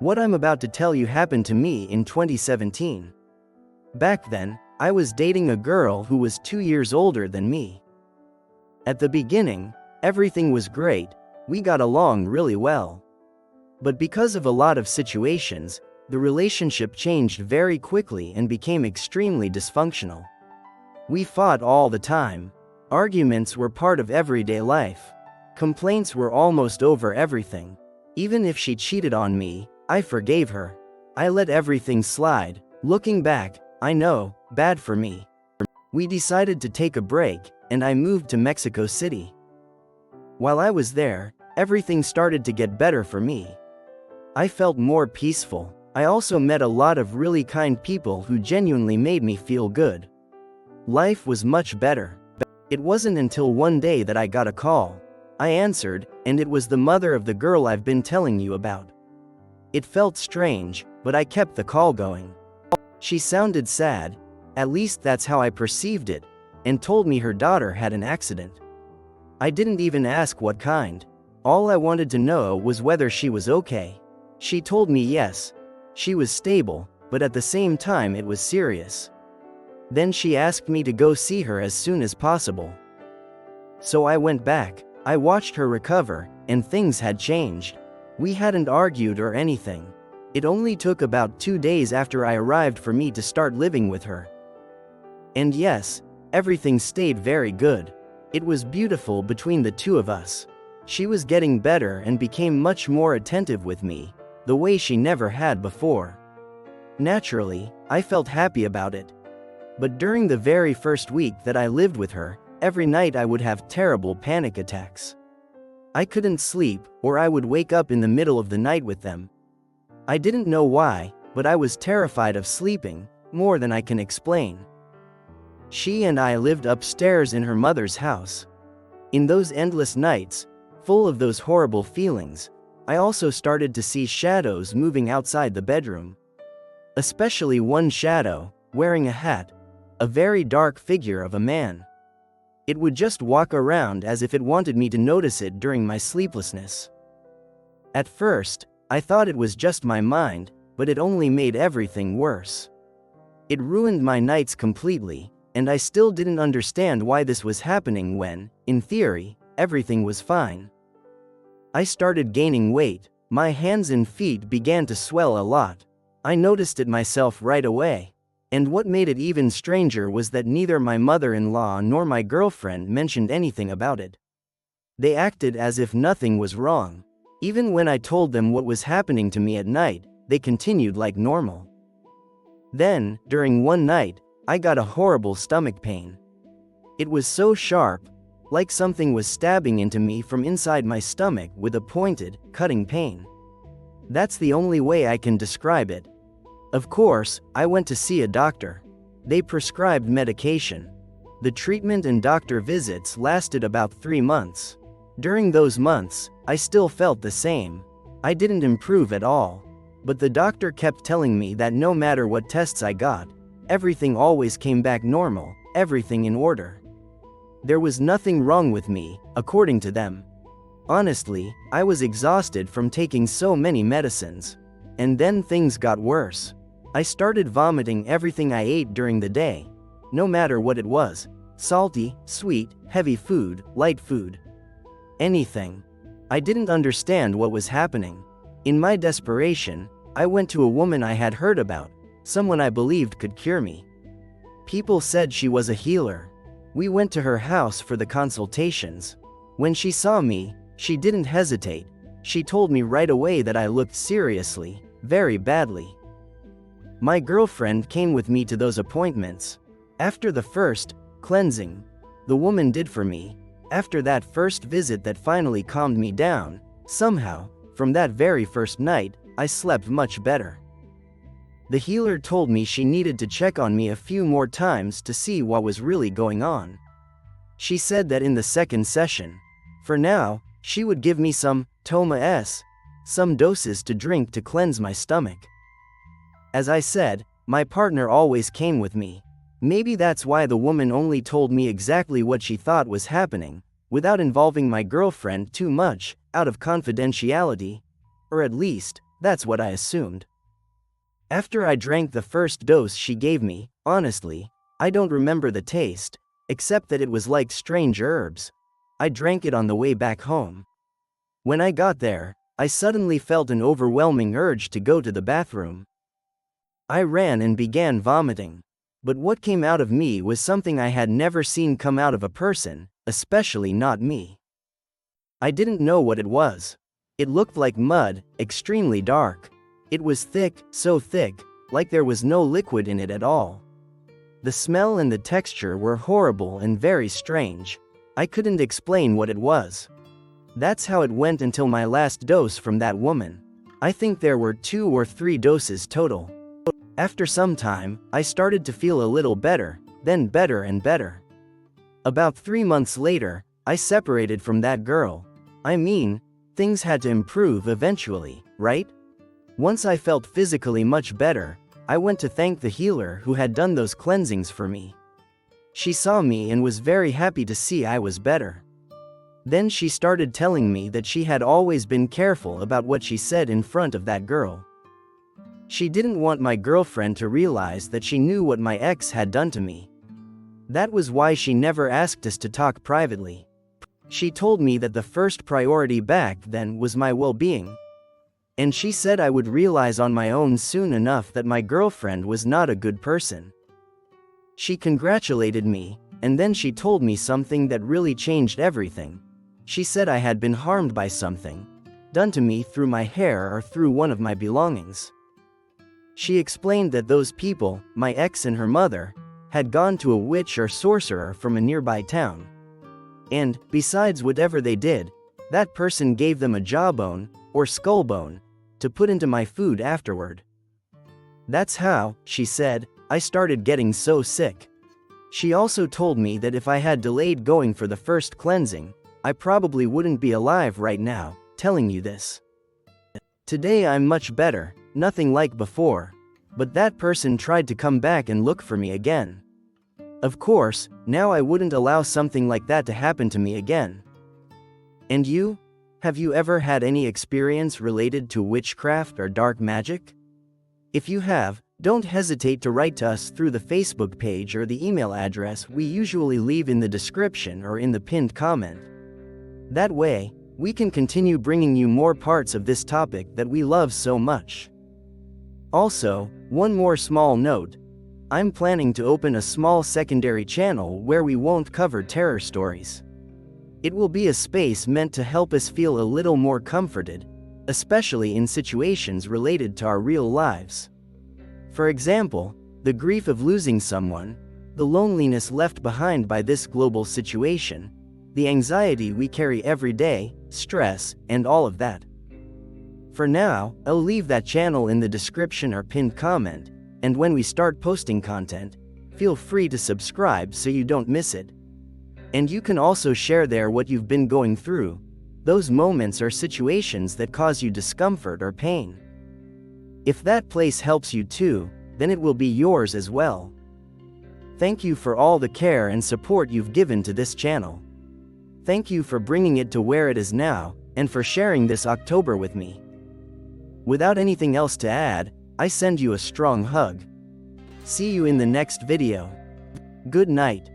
What I'm about to tell you happened to me in 2017. Back then, I was dating a girl who was 2 years older than me. At the beginning, everything was great, we got along really well. But because of a lot of situations, the relationship changed very quickly and became extremely dysfunctional. We fought all the time. Arguments were part of everyday life. Complaints were almost over everything. Even if she cheated on me, I forgave her. I let everything slide. Looking back, I know, bad for me. We decided to take a break, and I moved to Mexico City. While I was there, everything started to get better for me. I felt more peaceful. I also met a lot of really kind people who genuinely made me feel good. Life was much better. It wasn't until one day that I got a call. I answered, and it was the mother of the girl I've been telling you about. It felt strange, but I kept the call going. She sounded sad, at least that's how I perceived it, and told me her daughter had an accident. I didn't even ask what kind. All I wanted to know was whether she was okay. She told me yes. She was stable, but at the same time it was serious. Then she asked me to go see her as soon as possible. So I went back. I watched her recover, and things had changed. We hadn't argued or anything. It only took about 2 days after I arrived for me to start living with her. And yes, everything stayed very good. It was beautiful between the two of us. She was getting better and became much more attentive with me, the way she never had before. Naturally, I felt happy about it. But during the very first week that I lived with her, every night I would have terrible panic attacks. I couldn't sleep, or I would wake up in the middle of the night with them. I didn't know why, but I was terrified of sleeping, more than I can explain. She and I lived upstairs in her mother's house. In those endless nights, full of those horrible feelings, I also started to see shadows moving outside the bedroom. Especially one shadow, wearing a hat, a very dark figure of a man. It would just walk around as if it wanted me to notice it during my sleeplessness. At first, I thought it was just my mind, but it only made everything worse. It ruined my nights completely, and I still didn't understand why this was happening when, in theory, everything was fine. I started gaining weight. My hands and feet began to swell a lot. I noticed it myself right away. And what made it even stranger was that neither my mother-in-law nor my girlfriend mentioned anything about it. They acted as if nothing was wrong. Even when I told them what was happening to me at night, they continued like normal. Then, during one night, I got a horrible stomach pain. It was so sharp, like something was stabbing into me from inside my stomach with a pointed, cutting pain. That's the only way I can describe it. Of course, I went to see a doctor. They prescribed medication. The treatment and doctor visits lasted about 3 months. During those months, I still felt the same. I didn't improve at all. But the doctor kept telling me that no matter what tests I got, everything always came back normal, everything in order. There was nothing wrong with me, according to them. Honestly, I was exhausted from taking so many medicines. And then things got worse. I started vomiting everything I ate during the day. No matter what it was. Salty, sweet, heavy food, light food. Anything. I didn't understand what was happening. In my desperation, I went to a woman I had heard about, someone I believed could cure me. People said she was a healer. We went to her house for the consultations. When she saw me, she didn't hesitate. She told me right away that I looked seriously, very badly. My girlfriend came with me to those appointments. After the first cleansing the woman did for me, after that first visit that finally calmed me down, somehow, from that very first night, I slept much better. The healer told me she needed to check on me a few more times to see what was really going on. She said that in the second session, for now, she would give me some toma, some doses to drink to cleanse my stomach. As I said, my partner always came with me. Maybe that's why the woman only told me exactly what she thought was happening, without involving my girlfriend too much, out of confidentiality. Or at least, That's what I assumed. After I drank the first dose she gave me, honestly, I don't remember the taste, except that it was like strange herbs. I drank it on the way back home. When I got there, I suddenly felt an overwhelming urge to go to the bathroom. I ran and began vomiting. But what came out of me was something I had never seen come out of a person, especially not me. I didn't know what it was. It looked like mud, extremely dark. It was thick, so thick, like there was no liquid in it at all. The smell and the texture were horrible and very strange. I couldn't explain what it was. That's how it went until my last dose from that woman. I think there were 2 or 3 doses total. After some time, I started to feel a little better, then better and better. About 3 months later, I separated from that girl. I mean, things had to improve eventually, right? Once I felt physically much better, I went to thank the healer who had done those cleansings for me. She saw me and was very happy to see I was better. Then she started telling me that she had always been careful about what she said in front of that girl. She didn't want my girlfriend to realize that she knew what my ex had done to me. That was why she never asked us to talk privately. She told me that the first priority back then was my well-being. And she said I would realize on my own soon enough that my girlfriend was not a good person. She congratulated me, and then she told me something that really changed everything. She said I had been harmed by something, done to me through my hair or through one of my belongings. She explained that those people, my ex and her mother, had gone to a witch or sorcerer from a nearby town. And, besides whatever they did, that person gave them a jawbone, or skull bone, to put into my food afterward. That's how, she said, I started getting so sick. She also told me that if I had delayed going for the first cleansing, I probably wouldn't be alive right now, telling you this. Today I'm much better, nothing like before. But that person tried to come back and look for me again. Of course, now I wouldn't allow something like that to happen to me again. And you? Have you ever had any experience related to witchcraft or dark magic? If you have, don't hesitate to write to us through the Facebook page or the email address we usually leave in the description or in the pinned comment. That way, we can continue bringing you more parts of this topic that we love so much. Also, one more small note. I'm planning to open a small secondary channel where we won't cover terror stories. It will be a space meant to help us feel a little more comforted, especially in situations related to our real lives. For example, the grief of losing someone, the loneliness left behind by this global situation, the anxiety we carry every day, stress, and all of that. For now, I'll leave that channel in the description or pinned comment, and when we start posting content, feel free to subscribe so you don't miss it. And you can also share there what you've been going through, those moments or situations that cause you discomfort or pain. If that place helps you too, then it will be yours as well. Thank you for all the care and support you've given to this channel. Thank you for bringing it to where it is now, and for sharing this October with me. Without anything else to add, I send you a strong hug. See you in the next video. Good night.